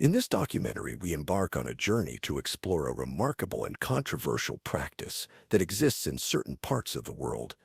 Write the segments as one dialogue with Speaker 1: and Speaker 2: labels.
Speaker 1: In this documentary, we embark on a journey to explore a remarkable and controversial practice that exists in certain parts of the world,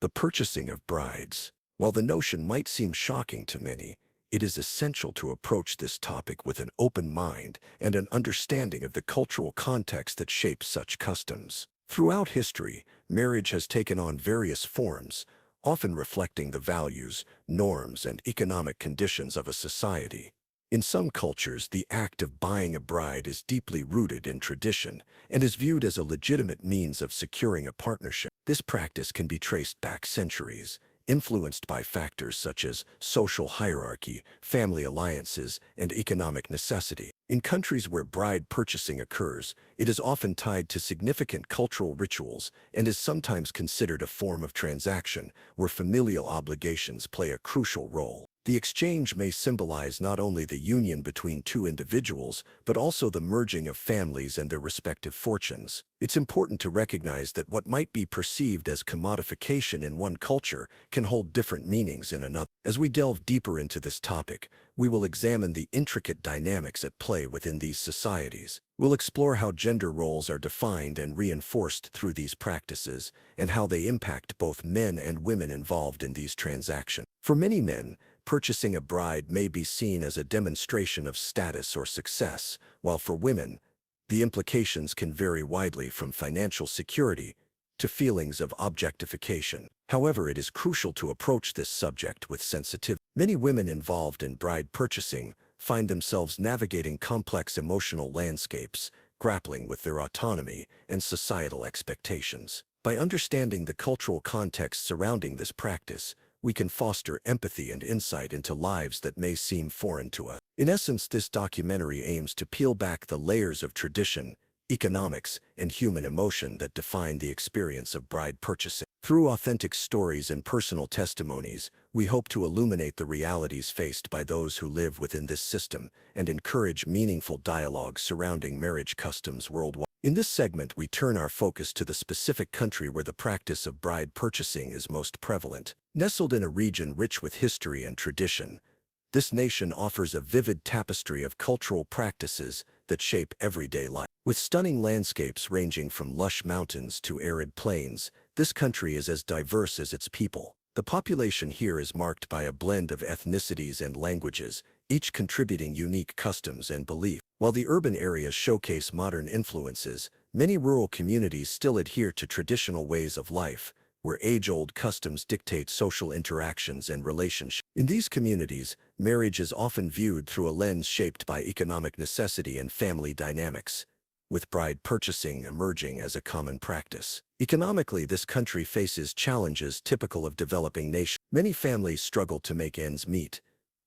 Speaker 1: the purchasing of brides. While the notion might seem shocking to many, it is essential to approach this topic with an open mind and an understanding of the cultural context that shapes such customs. Throughout history, marriage has taken on various forms, often reflecting the values, norms, and economic conditions of a society. In some cultures, the act of buying a bride is deeply rooted in tradition and is viewed as a legitimate means of securing a partnership. This practice can be traced back centuries, influenced by factors such as social hierarchy, family alliances, and economic necessity. In countries where bride purchasing occurs, it is often tied to significant cultural rituals and is sometimes considered a form of transaction where familial obligations play a crucial role. The exchange may symbolize not only the union between two individuals, but also the merging of families and their respective fortunes. It's important to recognize that what might be perceived as commodification in one culture can hold different meanings in another. As we delve deeper into this topic, we will examine the intricate dynamics at play within these societies. We'll explore how gender roles are defined and reinforced through these practices, and how they impact both men and women involved in these transactions. For many men, purchasing a bride may be seen as a demonstration of status or success, while for women, the implications can vary widely from financial security to feelings of objectification. However, it is crucial to approach this subject with sensitivity. Many women involved in bride purchasing find themselves navigating complex emotional landscapes, grappling with their autonomy and societal expectations. By understanding the cultural context surrounding this practice, we can foster empathy and insight into lives that may seem foreign to us. In essence, this documentary aims to peel back the layers of tradition, economics, and human emotion that define the experience of bride purchasing. Through authentic stories and personal testimonies, we hope to illuminate the realities faced by those who live within this system and encourage meaningful dialogue surrounding marriage customs worldwide. In this segment, we turn our focus to the specific country where the practice of bride purchasing is most prevalent. Nestled in a region rich with history and tradition, this nation offers a vivid tapestry of cultural practices that shape everyday life. With stunning landscapes ranging from lush mountains to arid plains, this country is as diverse as its people. The population here is marked by a blend of ethnicities and languages, each contributing unique customs and beliefs. While the urban areas showcase modern influences, many rural communities still adhere to traditional ways of life, where age-old customs dictate social interactions and relationships. In these communities, marriage is often viewed through a lens shaped by economic necessity and family dynamics, with bride purchasing emerging as a common practice. Economically, this country faces challenges typical of developing nations. Many families struggle to make ends meet,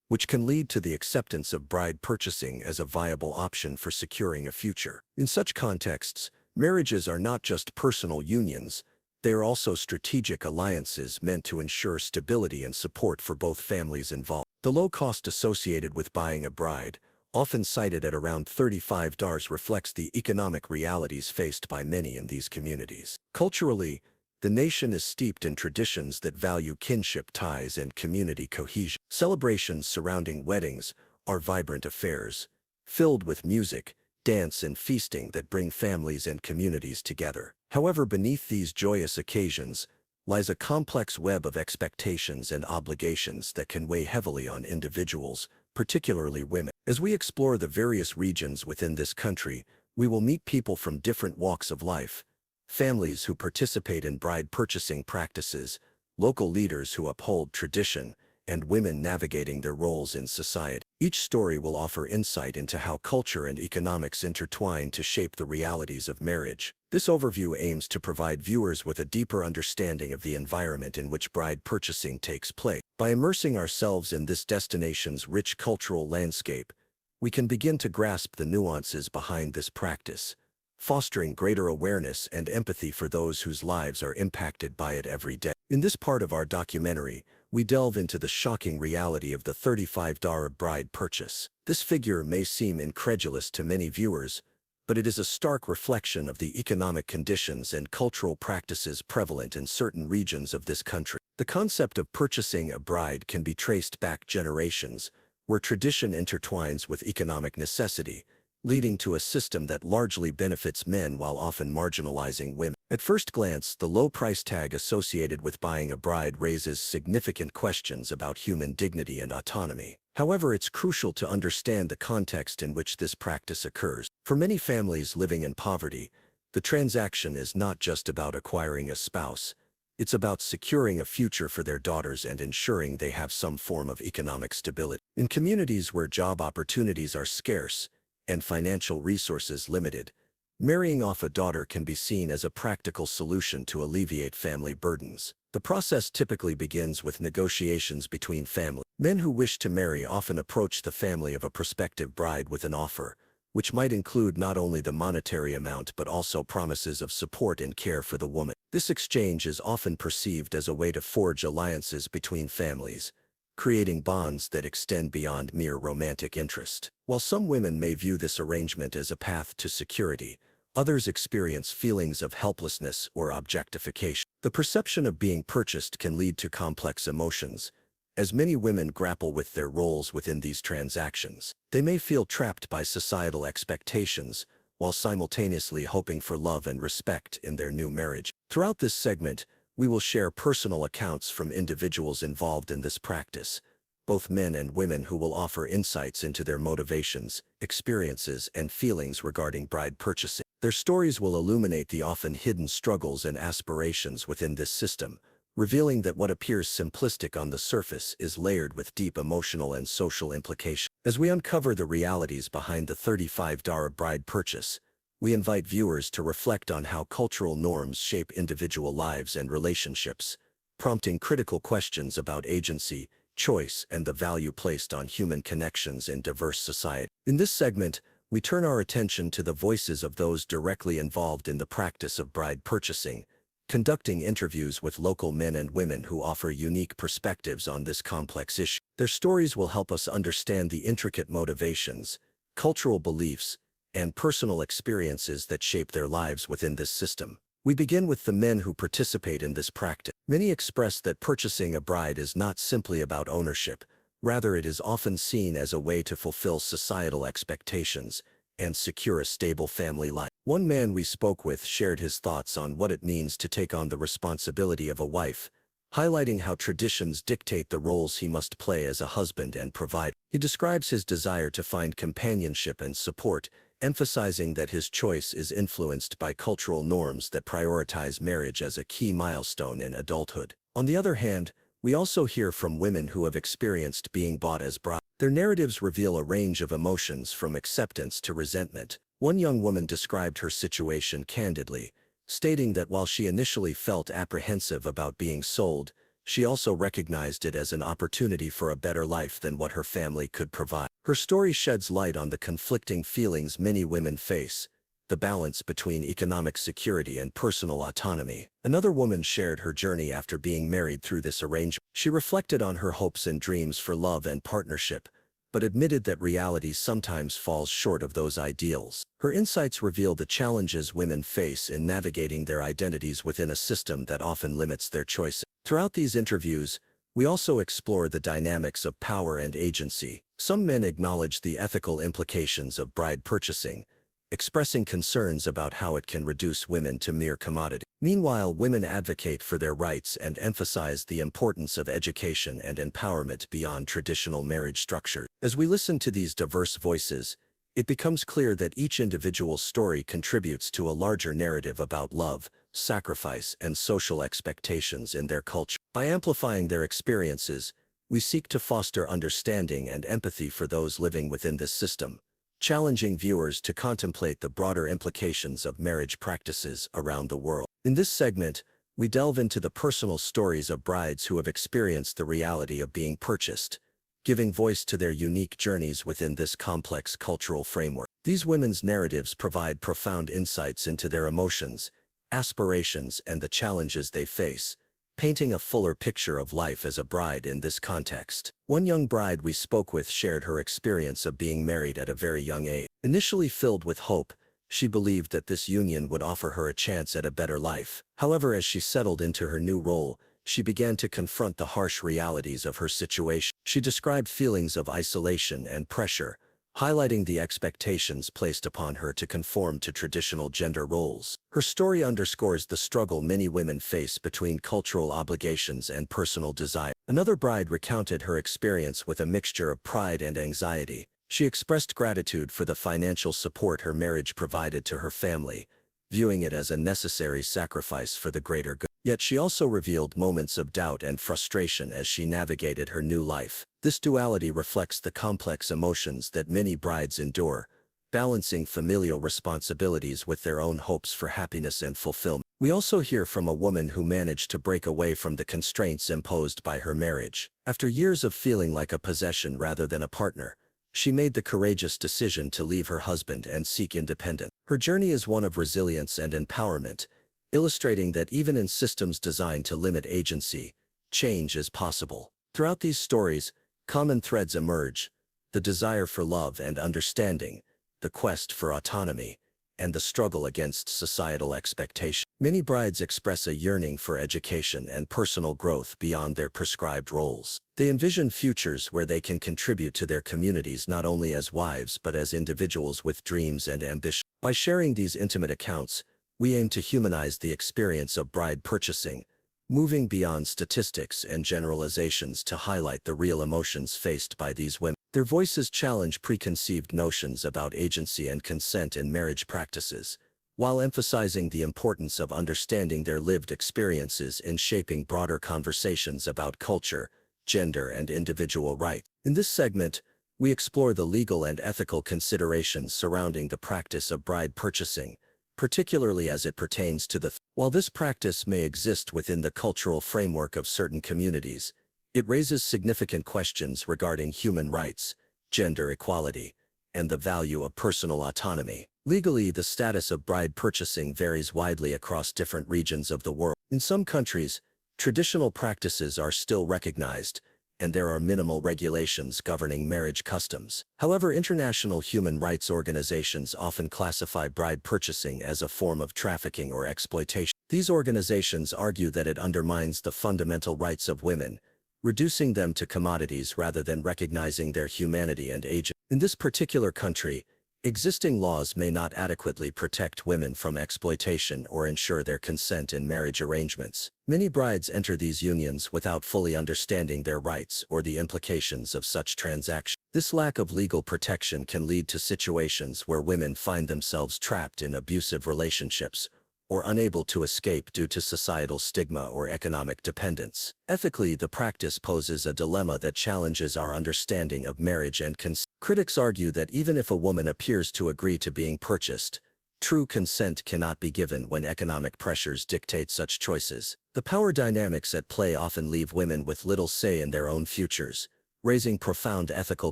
Speaker 1: which can lead to the acceptance of bride purchasing as a viable option for securing a future. In such contexts, marriages are not just personal unions, they are also strategic alliances meant to ensure stability and support for both families involved. The low cost associated with buying a bride, often cited at around $35, reflects the economic realities faced by many in these communities. Culturally, the nation is steeped in traditions that value kinship ties and community cohesion. Celebrations surrounding weddings are vibrant affairs, filled with music, dance, and feasting that bring families and communities together. However, beneath these joyous occasions lies a complex web of expectations and obligations that can weigh heavily on individuals, particularly women. As we explore the various regions within this country, we will meet people from different walks of life, families who participate in bride purchasing practices, local leaders who uphold tradition, and women navigating their roles in society. Each story will offer insight into how culture and economics intertwine to shape the realities of marriage. This overview aims to provide viewers with a deeper understanding of the environment in which bride purchasing takes place. By immersing ourselves in this destination's rich cultural landscape, we can begin to grasp the nuances behind this practice, fostering greater awareness and empathy for those whose lives are impacted by it every day. In this part of our documentary, we delve into the shocking reality of the $35 bride purchase. This figure may seem incredulous to many viewers, but it is a stark reflection of the economic conditions and cultural practices prevalent in certain regions of this country. The concept of purchasing a bride can be traced back generations, where tradition intertwines with economic necessity, leading to a system that largely benefits men while often marginalizing women. At first glance, the low price tag associated with buying a bride raises significant questions about human dignity and autonomy. However, it's crucial to understand the context in which this practice occurs. For many families living in poverty, the transaction is not just about acquiring a spouse. It's about securing a future for their daughters and ensuring they have some form of economic stability. In communities where job opportunities are scarce and financial resources limited, marrying off a daughter can be seen as a practical solution to alleviate family burdens. The process typically begins with negotiations between families. Men who wish to marry often approach the family of a prospective bride with an offer, which might include not only the monetary amount but also promises of support and care for the woman. This exchange is often perceived as a way to forge alliances between families, creating bonds that extend beyond mere romantic interest. While some women may view this arrangement as a path to security, others experience feelings of helplessness or objectification. The perception of being purchased can lead to complex emotions, as many women grapple with their roles within these transactions. They may feel trapped by societal expectations, while simultaneously hoping for love and respect in their new marriage. Throughout this segment, we will share personal accounts from individuals involved in this practice, both men and women, who will offer insights into their motivations, experiences, and feelings regarding bride purchasing. Their stories will illuminate the often hidden struggles and aspirations within this system, revealing that what appears simplistic on the surface is layered with deep emotional and social implications. As we uncover the realities behind the $35 bride purchase, we invite viewers to reflect on how cultural norms shape individual lives and relationships, prompting critical questions about agency, choice, and the value placed on human connections in diverse society. In this segment, we turn our attention to the voices of those directly involved in the practice of bride purchasing, conducting interviews with local men and women who offer unique perspectives on this complex issue. Their stories will help us understand the intricate motivations, cultural beliefs, and personal experiences that shape their lives within this system. We begin with the men who participate in this practice. Many express that purchasing a bride is not simply about ownership, rather it is often seen as a way to fulfill societal expectations and secure a stable family life. One man we spoke with shared his thoughts on what it means to take on the responsibility of a wife, highlighting how traditions dictate the roles he must play as a husband and provider. He describes his desire to find companionship and support, emphasizing that his choice is influenced by cultural norms that prioritize marriage as a key milestone in adulthood. On the other hand, we also hear from women who have experienced being bought as brides. Their narratives reveal a range of emotions from acceptance to resentment. One young woman described her situation candidly, stating that while she initially felt apprehensive about being sold, she also recognized it as an opportunity for a better life than what her family could provide. Her story sheds light on the conflicting feelings many women face, the balance between economic security and personal autonomy. Another woman shared her journey after being married through this arrangement. She reflected on her hopes and dreams for love and partnership, but admitted that reality sometimes falls short of those ideals. Her insights reveal the challenges women face in navigating their identities within a system that often limits their choices. Throughout these interviews, we also explore the dynamics of power and agency. Some men acknowledge the ethical implications of bride purchasing, expressing concerns about how it can reduce women to mere commodity. Meanwhile, women advocate for their rights and emphasize the importance of education and empowerment beyond traditional marriage structures. As we listen to these diverse voices, it becomes clear that each individual story contributes to a larger narrative about love, sacrifice, and social expectations in their culture. By amplifying their experiences, we seek to foster understanding and empathy for those living within this system, challenging viewers to contemplate the broader implications of marriage practices around the world. In this segment, we delve into the personal stories of brides who have experienced the reality of being purchased, giving voice to their unique journeys within this complex cultural framework. These women's narratives provide profound insights into their emotions, aspirations, and the challenges they face, painting a fuller picture of life as a bride in this context. One young bride we spoke with shared her experience of being married at a very young age. Initially filled with hope, she believed that this union would offer her a chance at a better life. However, as she settled into her new role, she began to confront the harsh realities of her situation. She described feelings of isolation and pressure, highlighting the expectations placed upon her to conform to traditional gender roles. Her story underscores the struggle many women face between cultural obligations and personal desire. Another bride recounted her experience with a mixture of pride and anxiety. She expressed gratitude for the financial support her marriage provided to her family, viewing it as a necessary sacrifice for the greater good. Yet she also revealed moments of doubt and frustration as she navigated her new life. This duality reflects the complex emotions that many brides endure, balancing familial responsibilities with their own hopes for happiness and fulfillment. We also hear from a woman who managed to break away from the constraints imposed by her marriage. After years of feeling like a possession rather than a partner, she made the courageous decision to leave her husband and seek independence. Her journey is one of resilience and empowerment, illustrating that even in systems designed to limit agency, change is possible. Throughout these stories, common threads emerge: the desire for love and understanding, the quest for autonomy, and the struggle against societal expectation. Many brides express a yearning for education and personal growth beyond their prescribed roles. They envision futures where they can contribute to their communities not only as wives but as individuals with dreams and ambition. By sharing these intimate accounts, we aim to humanize the experience of bride purchasing, moving beyond statistics and generalizations to highlight the real emotions faced by these women. Their voices challenge preconceived notions about agency and consent in marriage practices, while emphasizing the importance of understanding their lived experiences in shaping broader conversations about culture, gender, and individual rights. In this segment, we explore the legal and ethical considerations surrounding the practice of bride purchasing, particularly as it pertains to While this practice may exist within the cultural framework of certain communities, it raises significant questions regarding human rights, gender equality, and the value of personal autonomy. Legally, the status of bride purchasing varies widely across different regions of the world. In some countries, traditional practices are still recognized, and there are minimal regulations governing marriage customs. However, international human rights organizations often classify bride purchasing as a form of trafficking or exploitation. These organizations argue that it undermines the fundamental rights of women, reducing them to commodities rather than recognizing their humanity and agency. In this particular country, existing laws may not adequately protect women from exploitation or ensure their consent in marriage arrangements. Many brides enter these unions without fully understanding their rights or the implications of such transactions. This lack of legal protection can lead to situations where women find themselves trapped in abusive relationships or unable to escape due to societal stigma or economic dependence. Ethically, the practice poses a dilemma that challenges our understanding of marriage and consent. Critics argue that even if a woman appears to agree to being purchased, true consent cannot be given when economic pressures dictate such choices. The power dynamics at play often leave women with little say in their own futures, raising profound ethical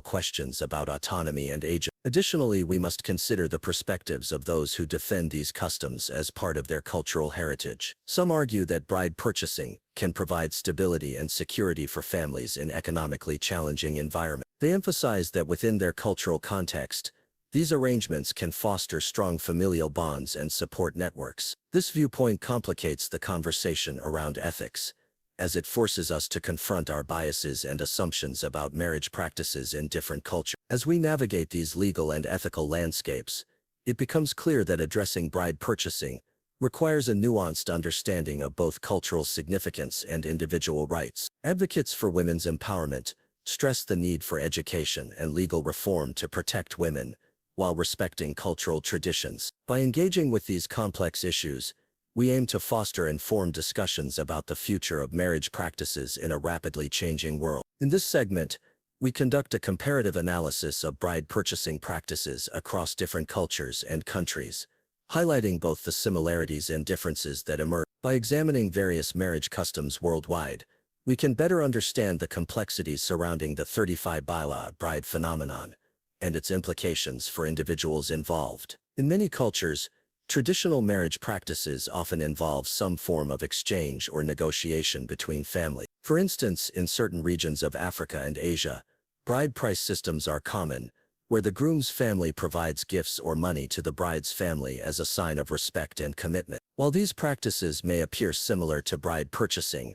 Speaker 1: questions about autonomy and agency. Additionally, we must consider the perspectives of those who defend these customs as part of their cultural heritage. Some argue that bride purchasing can provide stability and security for families in economically challenging environments. They emphasize that within their cultural context, these arrangements can foster strong familial bonds and support networks. This viewpoint complicates the conversation around ethics, as it forces us to confront our biases and assumptions about marriage practices in different cultures. As we navigate these legal and ethical landscapes, it becomes clear that addressing bride purchasing requires a nuanced understanding of both cultural significance and individual rights. Advocates for women's empowerment stress the need for education and legal reform to protect women, while respecting cultural traditions. By engaging with these complex issues, we aim to foster informed discussions about the future of marriage practices in a rapidly changing world. In this segment, we conduct a comparative analysis of bride purchasing practices across different cultures and countries, highlighting both the similarities and differences that emerge. By examining various marriage customs worldwide, we can better understand the complexities surrounding the 35 Baila bride phenomenon and its implications for individuals involved. In many cultures, traditional marriage practices often involve some form of exchange or negotiation between families. For instance, in certain regions of Africa and Asia, bride price systems are common, where the groom's family provides gifts or money to the bride's family as a sign of respect and commitment. While these practices may appear similar to bride purchasing,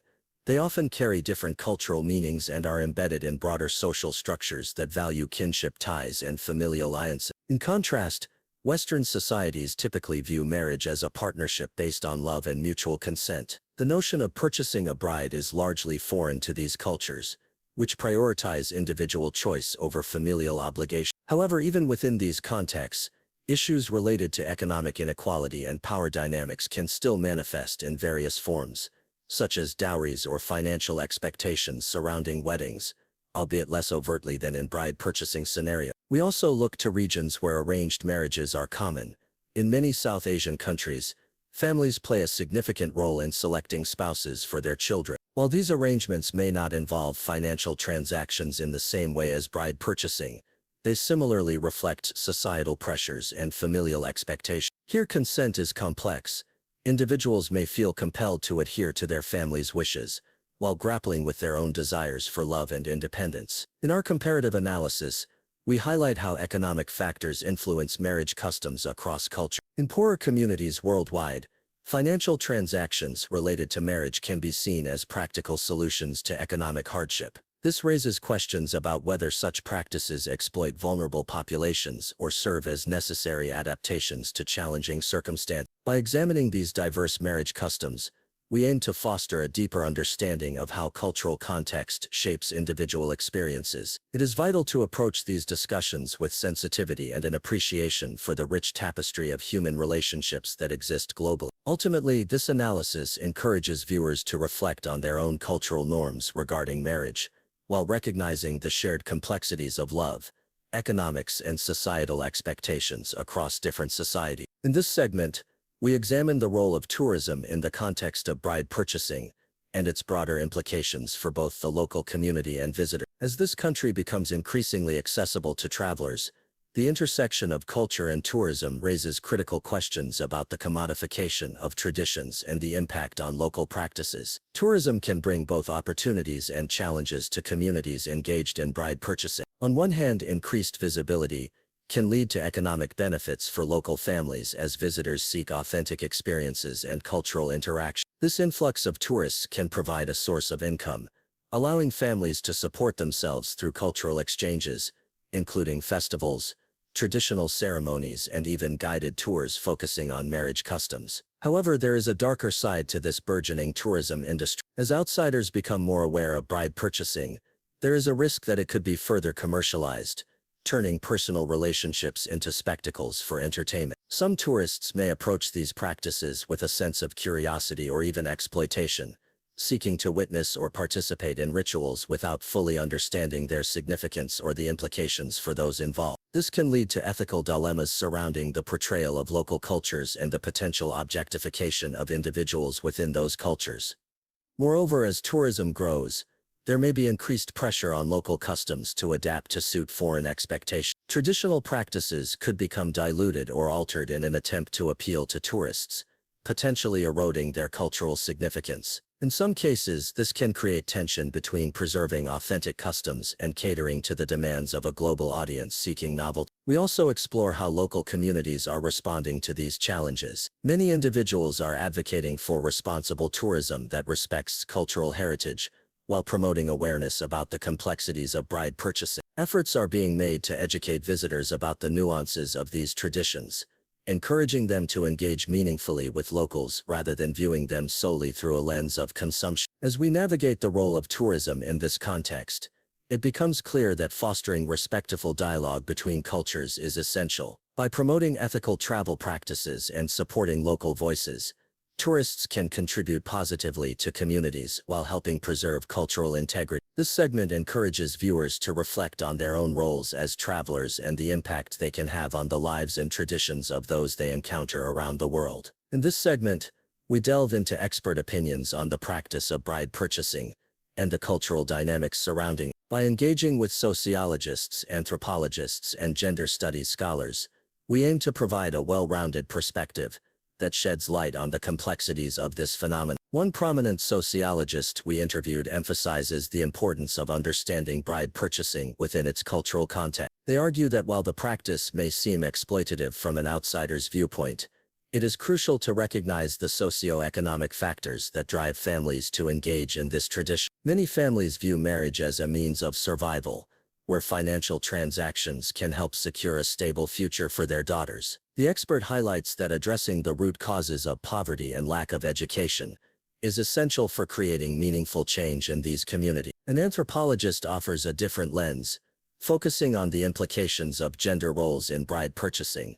Speaker 1: They often carry different cultural meanings and are embedded in broader social structures that value kinship ties and familial alliances. In contrast, Western societies typically view marriage as a partnership based on love and mutual consent. The notion of purchasing a bride is largely foreign to these cultures, which prioritize individual choice over familial obligation. However, even within these contexts, issues related to economic inequality and power dynamics can still manifest in various forms, such as dowries or financial expectations surrounding weddings, albeit less overtly than in bride purchasing scenarios. We also look to regions where arranged marriages are common. In many South Asian countries, families play a significant role in selecting spouses for their children. While these arrangements may not involve financial transactions in the same way as bride purchasing, they similarly reflect societal pressures and familial expectations. Here, consent is complex. Individuals may feel compelled to adhere to their family's wishes, while grappling with their own desires for love and independence. In our comparative analysis, we highlight how economic factors influence marriage customs across culture. In poorer communities worldwide, financial transactions related to marriage can be seen as practical solutions to economic hardship. This raises questions about whether such practices exploit vulnerable populations or serve as necessary adaptations to challenging circumstances. By examining these diverse marriage customs, we aim to foster a deeper understanding of how cultural context shapes individual experiences. It is vital to approach these discussions with sensitivity and an appreciation for the rich tapestry of human relationships that exist globally. Ultimately, this analysis encourages viewers to reflect on their own cultural norms regarding marriage, while recognizing the shared complexities of love, economics, and societal expectations across different societies. In this segment, we examine the role of tourism in the context of bride purchasing and its broader implications for both the local community and visitors. As this country becomes increasingly accessible to travelers, the intersection of culture and tourism raises critical questions about the commodification of traditions and the impact on local practices. Tourism can bring both opportunities and challenges to communities engaged in bride purchasing. On one hand, increased visibility can lead to economic benefits for local families as visitors seek authentic experiences and cultural interaction. This influx of tourists can provide a source of income, allowing families to support themselves through cultural exchanges, including festivals, traditional ceremonies, and even guided tours focusing on marriage customs. However, there is a darker side to this burgeoning tourism industry. As outsiders become more aware of bride purchasing, there is a risk that it could be further commercialized, turning personal relationships into spectacles for entertainment. Some tourists may approach these practices with a sense of curiosity or even exploitation, seeking to witness or participate in rituals without fully understanding their significance or the implications for those involved. This can lead to ethical dilemmas surrounding the portrayal of local cultures and the potential objectification of individuals within those cultures. Moreover, as tourism grows, there may be increased pressure on local customs to adapt to suit foreign expectations. Traditional practices could become diluted or altered in an attempt to appeal to tourists, potentially eroding their cultural significance. In some cases, this can create tension between preserving authentic customs and catering to the demands of a global audience seeking novelty. We also explore how local communities are responding to these challenges. Many individuals are advocating for responsible tourism that respects cultural heritage, while promoting awareness about the complexities of bride purchasing. Efforts are being made to educate visitors about the nuances of these traditions, encouraging them to engage meaningfully with locals rather than viewing them solely through a lens of consumption. As we navigate the role of tourism in this context, it becomes clear that fostering respectful dialogue between cultures is essential. By promoting ethical travel practices and supporting local voices, tourists can contribute positively to communities while helping preserve cultural integrity. This segment encourages viewers to reflect on their own roles as travelers and the impact they can have on the lives and traditions of those they encounter around the world. In this segment, we delve into expert opinions on the practice of bride purchasing and the cultural dynamics surrounding it. By engaging with sociologists, anthropologists, and gender studies scholars, we aim to provide a well-rounded perspective that sheds light on the complexities of this phenomenon. One prominent sociologist we interviewed emphasizes the importance of understanding bride purchasing within its cultural context. They argue that while the practice may seem exploitative from an outsider's viewpoint,
Speaker 2: It is crucial to recognize the socio-economic factors that drive families to engage in this tradition. Many families view marriage as a means of survival, where financial transactions can help secure a stable future for their daughters. The expert highlights that addressing the root causes of poverty and lack of education is essential for creating meaningful change in these communities. An anthropologist offers a different lens, focusing on the implications of gender roles in bride purchasing.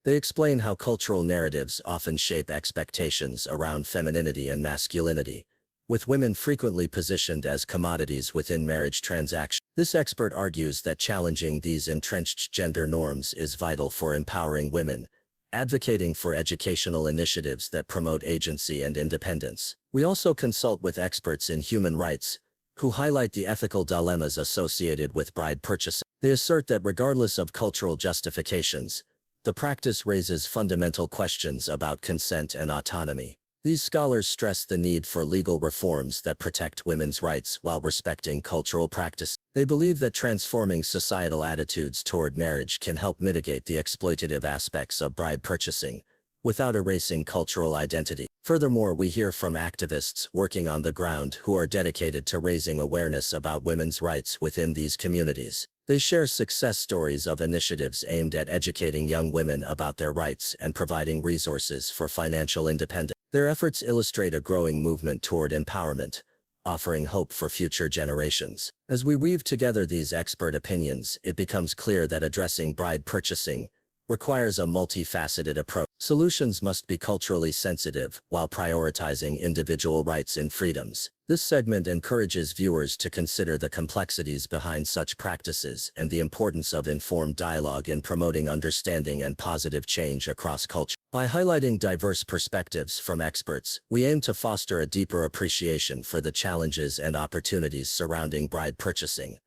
Speaker 2: They explain how cultural narratives often shape expectations around femininity and masculinity, with women frequently positioned as commodities within marriage transactions. This expert argues that challenging these entrenched gender norms is vital for empowering women, advocating for educational initiatives that promote agency and independence. We also consult with experts in human rights, who highlight the ethical dilemmas associated with bride purchasing. They assert that regardless of cultural justifications, the practice raises fundamental questions about consent and autonomy. These scholars stress the need for legal reforms that protect women's rights while respecting cultural practice. They believe that transforming societal attitudes toward marriage can help mitigate the exploitative aspects of bride purchasing, without erasing cultural identity. Furthermore, we hear from activists working on the ground who are dedicated to raising awareness about women's rights within these communities. They share success stories of initiatives aimed at educating young women about their rights and providing resources for financial independence. Their efforts illustrate a growing movement toward empowerment, offering hope for future generations. As we weave together these expert opinions, it becomes clear that addressing bride purchasing requires a multifaceted approach. Solutions must be culturally sensitive while prioritizing individual rights and freedoms. This segment encourages viewers to consider the complexities behind such practices and the importance of informed dialogue in promoting understanding and positive change across culture. By highlighting diverse perspectives from experts, we aim to foster a deeper appreciation for the challenges and opportunities surrounding bride purchasing,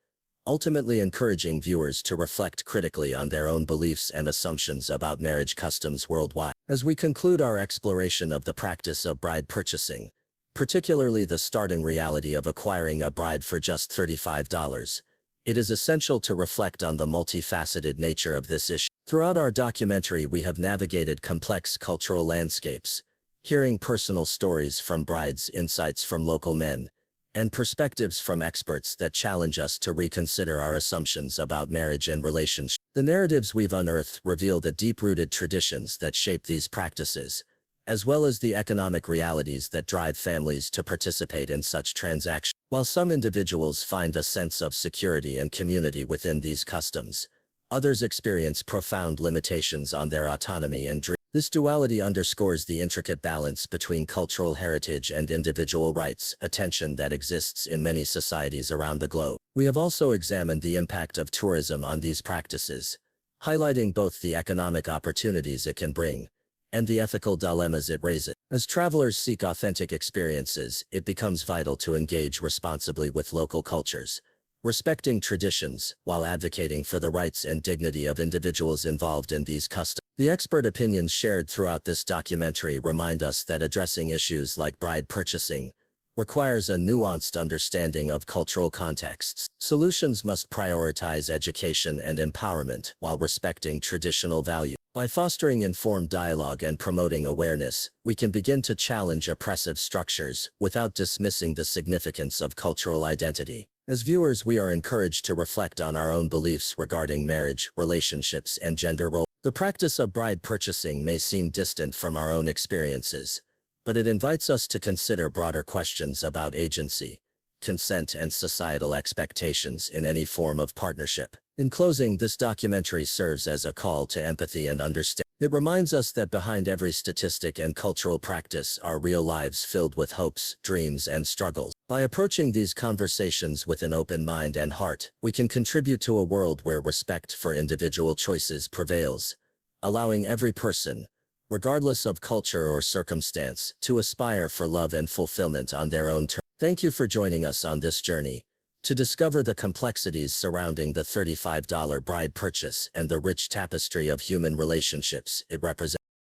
Speaker 2: ultimately encouraging viewers to reflect critically on their own beliefs and assumptions about marriage customs worldwide. As we conclude our exploration of the practice of bride purchasing, particularly the starting reality of acquiring a bride for just $35, it is essential to reflect on the multifaceted nature of this issue. Throughout our documentary, we have navigated complex cultural landscapes, hearing personal stories from brides, insights from local men, and perspectives from experts that challenge us to reconsider our assumptions about marriage and relationships. The narratives we've unearthed reveal the deep-rooted traditions that shape these practices, as well as the economic realities that drive families to participate in such transactions. While some individuals find a sense of security and community within these customs, others experience profound limitations on their autonomy and dreams. This duality underscores the intricate balance between cultural heritage and individual rights, a tension that exists in many societies around the globe. We have also examined the impact of tourism on these practices, highlighting both the economic opportunities it can bring and the ethical dilemmas it raises. As travelers seek authentic experiences, it becomes vital to engage responsibly with local cultures, respecting traditions while advocating for the rights and dignity of individuals involved in these customs. The expert opinions shared throughout this documentary remind us that addressing issues like bride purchasing requires a nuanced understanding of cultural contexts. Solutions must prioritize education and empowerment while respecting traditional values. By fostering informed dialogue and promoting awareness, we can begin to challenge oppressive structures without dismissing the significance of cultural identity. As viewers, we are encouraged to reflect on our own beliefs regarding marriage, relationships, and gender roles. The practice of bride purchasing may seem distant from our own experiences, but it invites us to consider broader questions about agency, consent, and societal expectations in any form of partnership. In closing, this documentary serves as a call to empathy and understanding. It reminds us that behind every statistic and cultural practice are real lives filled with hopes, dreams, and struggles. By approaching these conversations with an open mind and heart, we can contribute to a world where respect for individual choices prevails, allowing every person, regardless of culture or circumstance, to aspire for love and fulfillment on their own terms. Thank you for joining us on this journey to discover the complexities surrounding the $35 bride purchase and the rich tapestry of human relationships it represents.